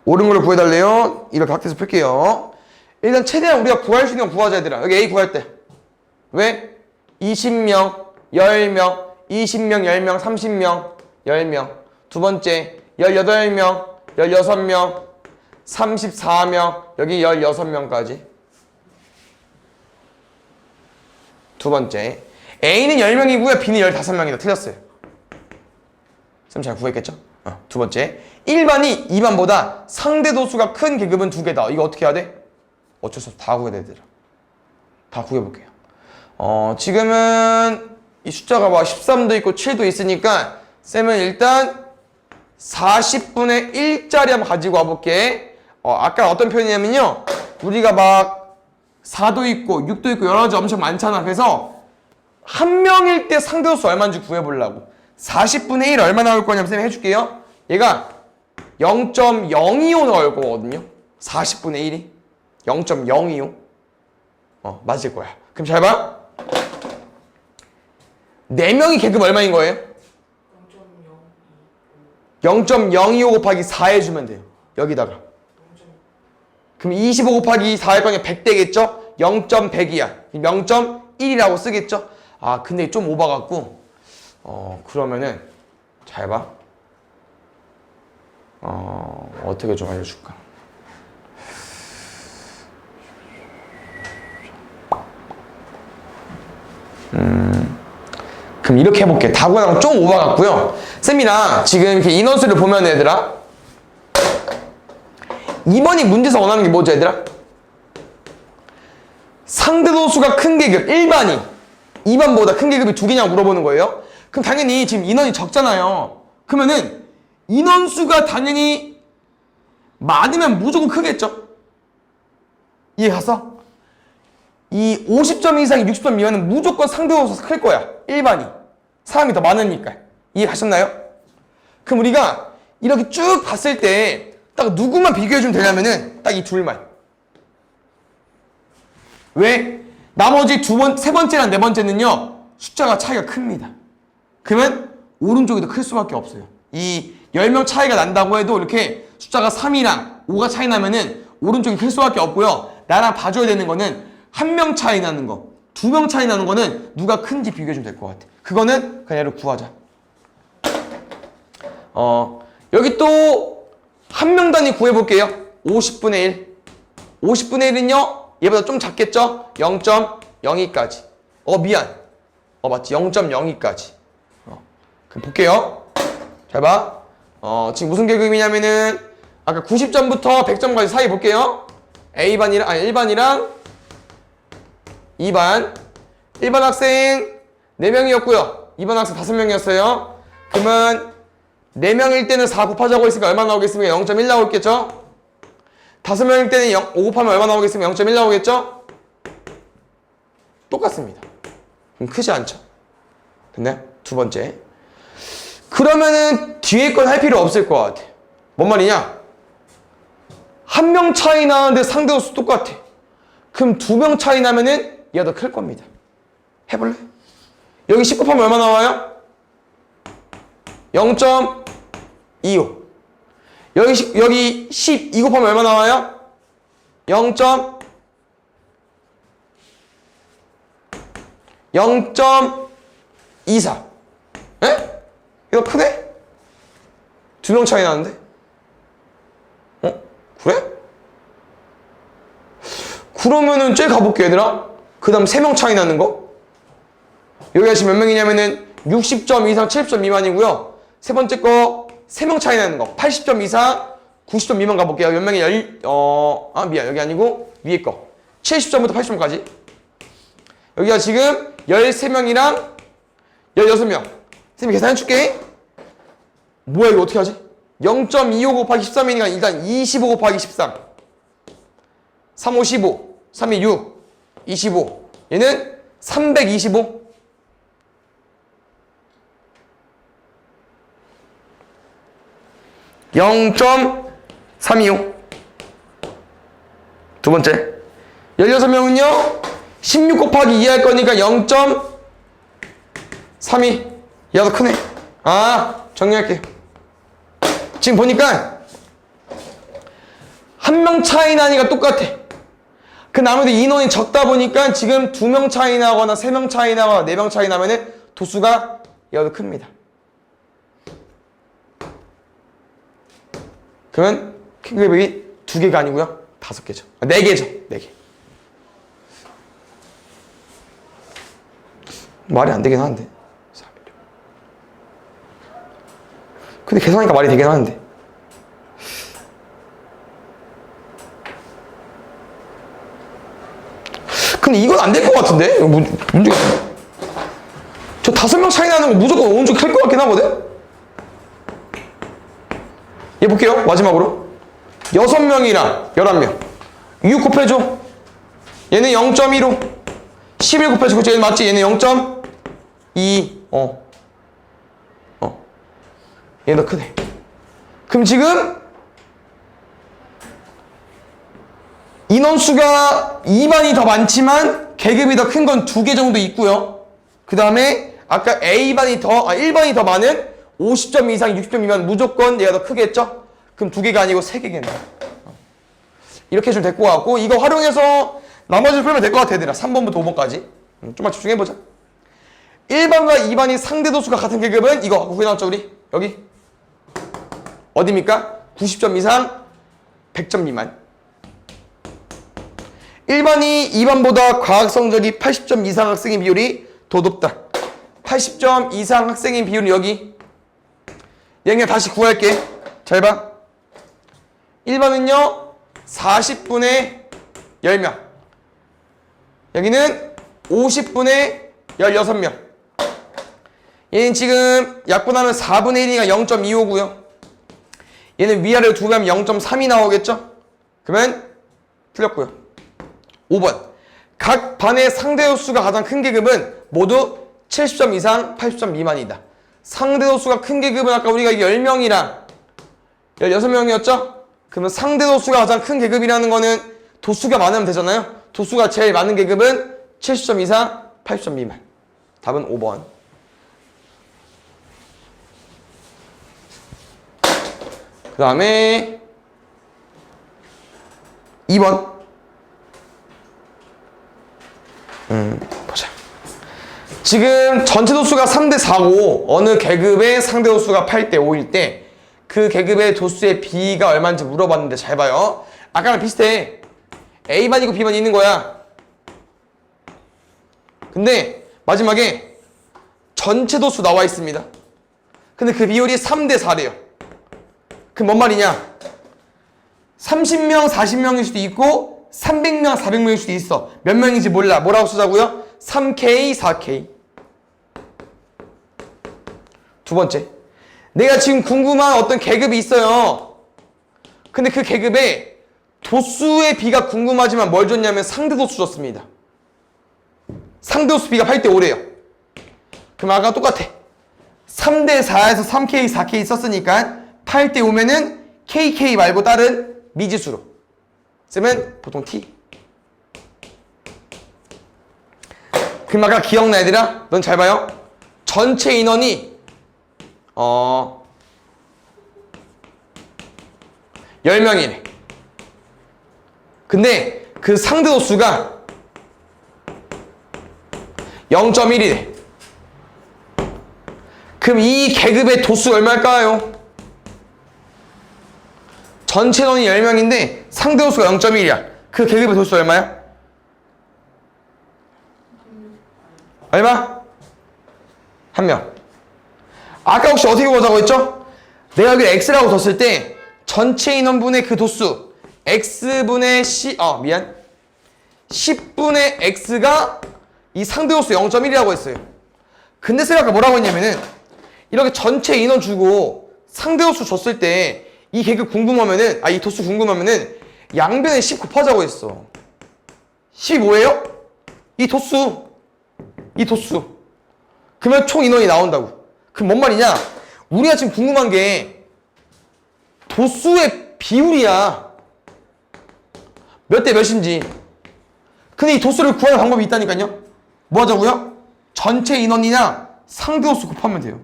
옳은 걸 구해달래요. 이렇게 학대에서 풀게요. 일단 최대한 우리가 구할 수 있는 건 구하자 얘들아. 여기 A 구할 때 왜? 20명, 10명, 20명, 10명, 30명, 10명. 두 번째 18명, 16명, 34명, 여기 16명까지. 두 번째 A는 10명이고요. B는 15명이다. 틀렸어요. 쌤 잘 구했겠죠? 두 번째 1반이 2반보다 상대 도수가 큰 계급은 2개다. 이거 어떻게 해야 돼? 어쩔 수 없어. 다 구해야 돼 얘들아. 다 구해볼게요. 지금은 이 숫자가 막 13도 있고 7도 있으니까 쌤은 일단 40분의 1짜리 한번 가지고 와볼게. 아까 어떤 표현이냐면요. 우리가 막 4도 있고 6도 있고 여러 가지 엄청 많잖아. 그래서 한 명일 때 상대도수 얼마인지 구해보려고. 40분의 1 얼마 나올 거냐면 쌤이 해줄게요. 얘가 0.025 나올 거거든요. 40분의 1이 0.025. 맞을 거야. 그럼 잘 봐. 4명이 계급 얼마인 거예요? 0.025 곱하기 4 해주면 돼요. 여기다가. 그럼 25 곱하기 4 할 거니까 100 되겠죠? 0.100이야. 0.1이라고 쓰겠죠? 근데 좀 오바 같고, 그러면은, 잘 봐. 어떻게 좀 알려줄까? 그럼 이렇게 해볼게. 다구랑 좀 오바 같고요. 쌤이랑 지금 이렇게 인원수를 보면 얘들아, 2번이 문제에서 원하는 게 뭐죠 얘들아? 상대도수가 큰 계급 1반이 2반보다 큰 계급이 2개냐고 물어보는 거예요. 그럼 당연히 지금 인원이 적잖아요. 그러면은 인원수가 당연히 많으면 무조건 크겠죠? 이해 갔어? 이 50점 이상 60점 미만은 무조건 상대도수가 클 거야. 1반이 사람이 더 많으니까. 이해 가셨나요? 그럼 우리가 이렇게 쭉 봤을 때 딱 누구만 비교해주면 되냐면은 딱 이 둘만. 왜? 나머지 세 번째랑 네 번째는요 숫자가 차이가 큽니다. 그러면 오른쪽이 더 클 수밖에 없어요. 이 10명 차이가 난다고 해도 이렇게 숫자가 3이랑 5가 차이 나면은 오른쪽이 클 수밖에 없고요. 나랑 봐줘야 되는 거는 1명 차이 나는 거, 2명 차이 나는 거는 누가 큰지 비교해주면 될 것 같아. 그거는 그냥 얘를 구하자. 여기 또 한 명 단위 구해볼게요. 50분의 1. 50분의 1은요 얘보다 좀 작겠죠? 0.02까지. 미안. 맞지? 0.02까지. 그럼 볼게요. 잘 봐. 지금 무슨 계급이냐면은 아까 90점부터 100점까지 사이 볼게요. A반이랑 1반이랑 2반. 1반 학생 4명이었고요. 2반 학생 5명이었어요. 그러면 4명일 때는 4 곱하자고 했으니까 얼마 나오겠습니까? 0.1 나오겠죠? 5명일 때는 5 곱하면 얼마 나오겠습니까? 0.1 나오겠죠? 똑같습니다. 그럼 크지 않죠? 됐나요? 두 번째. 그러면은 뒤에 건 할 필요 없을 것 같아. 뭔 말이냐? 1명 차이 나는데 상대도수 똑같아. 그럼 2명 차이 나면은 얘가 더 클 겁니다. 해볼래? 여기 10 곱하면 얼마 나와요? 0.25. 여기 12 곱하면 얼마 나와요? 0.24. 에? 이거 크네? 2명 차이 나는데? 그래? 그러면은 쟤 가볼게 얘들아. 그 다음 3명 차이 나는 거. 여기가 지금 몇 명이냐면은 60점 이상 70점 미만이고요. 세 번째 거 3명 차이 나는 거 80점 이상 90점 미만 가볼게요. 몇 명이 미안 여기 아니고 위에 거 70점부터 80점까지. 여기가 지금 13명이랑 16명. 선생님이 계산해줄게. 뭐야 이거 어떻게 하지? 0.25 곱하기 13이니까 일단 25 곱하기 13. 3, 5, 15. 3, 2, 6. 25. 얘는 325. (0.325) 두 번째 16명은요 16 곱하기 2 할 거니까 0.32. 얘가 더 크네. 정리할게요. 지금 보니까 한 명 차이 나니까 똑같아. 그 나머지 인원이 적다 보니까 지금 2명 차이 나거나 3명 차이 나거나 4명 차이 나면은 도수가 얘가 더 큽니다. 그러면 킹크랩이 2개가 아니고요 5개죠. 4개죠. 4개. 말이 안 되긴 하는데. 근데 계산하니까 말이 되긴 하는데. 근데 이건 안 될 것 같은데? 이거 문제가. 저 5명 차이 나는 거 무조건 오른쪽 클 것 같긴 하거든? 얘 볼게요. 마지막으로. 6명이랑 11명. 6 곱해줘. 얘는 0.15. 11 곱해줘. 그치? 얘는 맞지? 얘는 0.2. 얘는 더 크네. 그럼 지금 인원수가 2반이 더 많지만 계급이 더 큰 건 2개 정도 있고요. 그 다음에 아까 1반이 더 많은 50점 이상 60점 미만 무조건 얘가 더 크겠죠? 그럼 2개가 아니고 3개겠네. 이렇게 해주면 될 것 같고 이거 활용해서 나머지를 풀면 될 것 같아 얘들아. 3번부터 5번까지 좀만 집중해보자. 1반과 2반이 상대도수가 같은 계급은 이거 구해 나왔죠 우리? 여기 어디입니까? 90점 이상 100점 미만. 1반이 2반보다 과학 성적이 80점 이상 학생의 비율이 더 높다. 80점 이상 학생의 비율은 여기. 얘 그냥 다시 구할게. 잘 봐. 1반은요 40분의 10명. 여기는 50분의 16명. 얘는 지금 약분하면 4분의 1이니까 0.25고요. 얘는 위아래로 2배 하면 0.3이 나오겠죠? 그러면 풀렸고요. 5번. 각 반의 상대도수가 가장 큰 계급은 모두 70점 이상 80점 미만이다. 상대도수가 큰 계급은 아까 우리가 10명이랑 16명이었죠? 그러면 상대도수가 가장 큰 계급이라는 거는 도수가 많으면 되잖아요. 도수가 제일 많은 계급은 70점 이상 80점 미만. 답은 5번. 그 다음에 2번. 보자. 지금 전체 도수가 3대 4고 어느 계급의 상대 도수가 8대 5일 때 그 계급의 도수의 비가 얼마인지 물어봤는데 잘 봐요. 아까랑 비슷해. A반이고 B반이 있는 거야. 근데 마지막에 전체 도수 나와 있습니다. 근데 그 비율이 3대 4래요. 그럼 뭔 말이냐? 30명, 40명일 수도 있고 300명, 400명일 수도 있어. 몇 명인지 몰라. 뭐라고 쓰자고요? 3K, 4K. 두 번째. 내가 지금 궁금한 어떤 계급이 있어요. 근데 그 계급에 도수의 비가 궁금하지만 뭘 줬냐면 상대도수 줬습니다. 상대도수 비가 8대 5래요. 그럼 아까 똑같아. 3대 4에서 3K, 4K 썼으니까 8대 5면은 KK 말고 다른 미지수로 쓰면 보통 T. 그럼 아까 기억나 얘들아? 넌 잘 봐요. 전체 인원이 10명이래. 근데 그 상대도수가 0.1이래. 그럼 이 계급의 도수 얼마일까요? 전체 인원이 10명인데 상대도수가 0.1이야. 그 계급의 도수 얼마야? 얼마? 1명. 아까 혹시 어떻게 보자고 했죠? 내가 여기 x라고 뒀을 때 전체 인원분의 그 도수 x분의 10분의 x가 이 상대도수 0.1이라고 했어요. 근데 쌤이 아까 뭐라고 했냐면은 이렇게 전체 인원 주고 상대 도수 줬을 때 이 계급 궁금하면은 이 도수 궁금하면은 양변에 10 곱하자고 했어. 10이 뭐예요? 이 도수. 그러면 총 인원이 나온다고. 그럼 뭔 말이냐? 우리가 지금 궁금한 게 도수의 비율이야. 몇 대 몇인지. 근데 이 도수를 구하는 방법이 있다니까요. 뭐 하자고요? 전체 인원이랑 상대 도수 곱하면 돼요.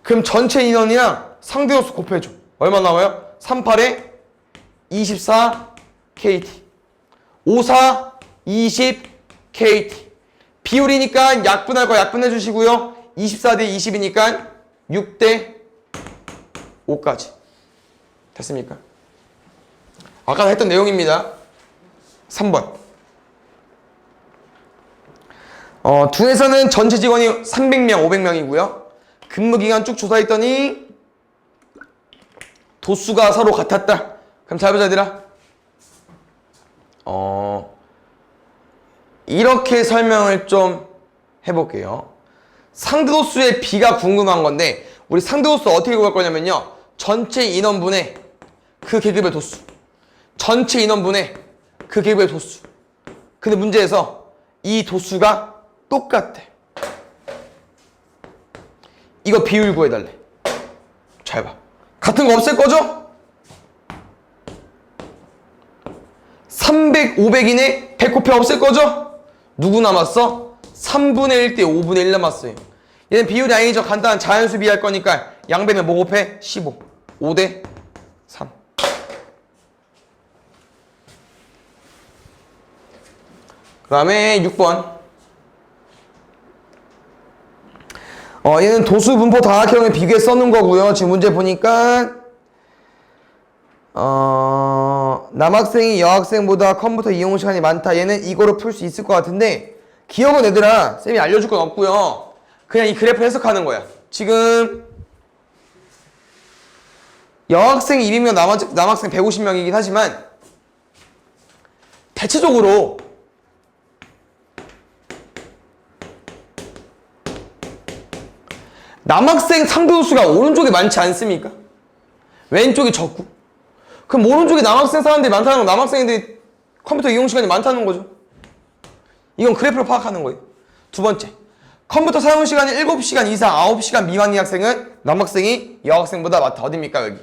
그럼 전체 인원이랑 상대 도수 곱해줘. 얼마 나와요? 38에 24 KT 54 20 KT. 비율이니까 약분할 거 약분해 주시고요. 24 대 20이니까 6 대 5까지. 됐습니까? 아까 했던 내용입니다. 3번. 두에서는 전체 직원이 300명, 500명이고요. 근무 기간 쭉 조사했더니 도수가 서로 같았다. 그럼 잘 보자, 얘들아. 이렇게 설명을 좀 해볼게요. 상대 도수의 비가 궁금한 건데 우리 상대 도수 어떻게 구할 거냐면요. 전체 인원분의 그 계급의 도수. 전체 인원분의 그 계급의 도수. 근데 문제에서 이 도수가 똑같대. 이거 비율 구해달래. 잘 봐. 같은 거 없을 거죠? 300, 500이네? 100 곱해 없을 거죠? 누구 남았어? 3분의 1 대 5분의 1 남았어요. 얘는 비율이 아니죠. 간단한 자연수 비할 거니까 양배는 뭐 곱해? 15. 5 대 3. 그 다음에 6번. 얘는 도수 분포 다각형을 비교해 써놓은 거고요. 지금 문제 보니까 남학생이 여학생보다 컴퓨터 이용 시간이 많다. 얘는 이거로 풀 수 있을 것 같은데 기억은 얘들아 쌤이 알려줄 건 없고요. 그냥 이 그래프 해석하는 거야. 지금 여학생 200명, 남학생 150명이긴 하지만 대체적으로 남학생 상대도수가 오른쪽에 많지 않습니까? 왼쪽이 적고. 그럼 오른쪽에 남학생 사람들이 많다는 건 남학생들이 컴퓨터 이용 시간이 많다는 거죠. 이건 그래프로 파악하는 거예요. 두 번째, 컴퓨터 사용 시간이 7시간 이상 9시간 미만인 학생은 남학생이 여학생보다 많다. 어딥니까 여기?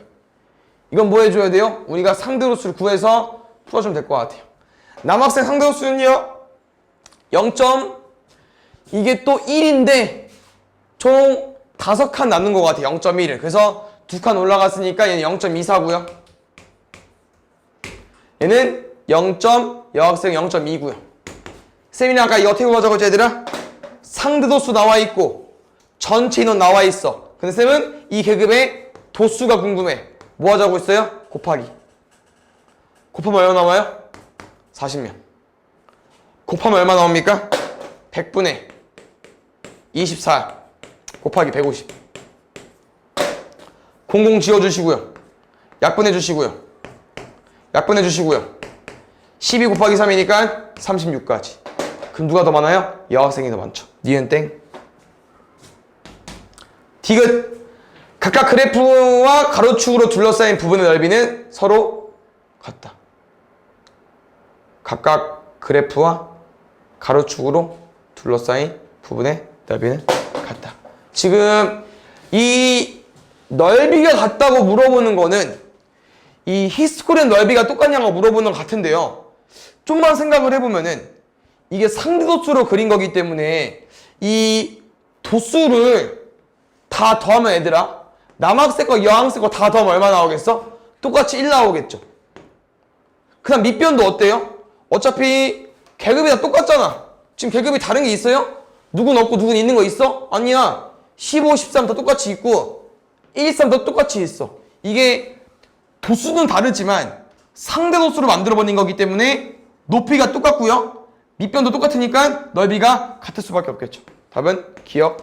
이건 뭐 해줘야 돼요? 우리가 상대도수를 구해서 풀어주면 될 것 같아요. 남학생 상대도수는요 0. 이게 또 1인데 총 5칸 남는 것 같아요. 0.1을. 그래서 2칸 올라갔으니까 얘는 0.24고요. 얘는 0. 여학생 0.2고요. 쌤이랑 아까 이거 어떻게 구하자고 했지 얘들아? 상대도수 나와 있고 전체 인원 나와 있어. 근데 쌤은 이 계급의 도수가 궁금해. 뭐 하자고 했어요? 곱하기. 곱하면 얼마 나와요? 40명. 곱하면 얼마 나옵니까? 100분의 24 곱하기 150. 00 지워주시고요. 약분해주시고요. 약분해주시고요. 12 곱하기 3이니까 36까지. 그럼 누가 더 많아요? 여학생이 더 많죠. 니은 땡. 디귿. 각각 그래프와 가로축으로 둘러싸인 부분의 넓이는 서로 같다. 각각 그래프와 가로축으로 둘러싸인 부분의 넓이는 같다. 지금 이 넓이가 같다고 물어보는 거는 이 히스코리안 넓이가 똑같냐고 물어보는 것 같은데요. 좀만 생각을 해보면은 이게 상대도수로 그린 거기 때문에 이 도수를 다 더하면 얘들아 남학생 거 여학생 거 다 더하면 얼마 나오겠어? 똑같이 1 나오겠죠. 그 다음 밑변도 어때요? 어차피 계급이 다 똑같잖아. 지금 계급이 다른 게 있어요? 누군 없고 누군 있는 거 있어? 아니야. 15, 13 다 똑같이 있고 1, 3 다 똑같이 있어. 이게 도수는 다르지만 상대 도수로 만들어버린 거기 때문에 높이가 똑같고요. 밑변도 똑같으니까 넓이가 같을 수밖에 없겠죠. 답은 기억.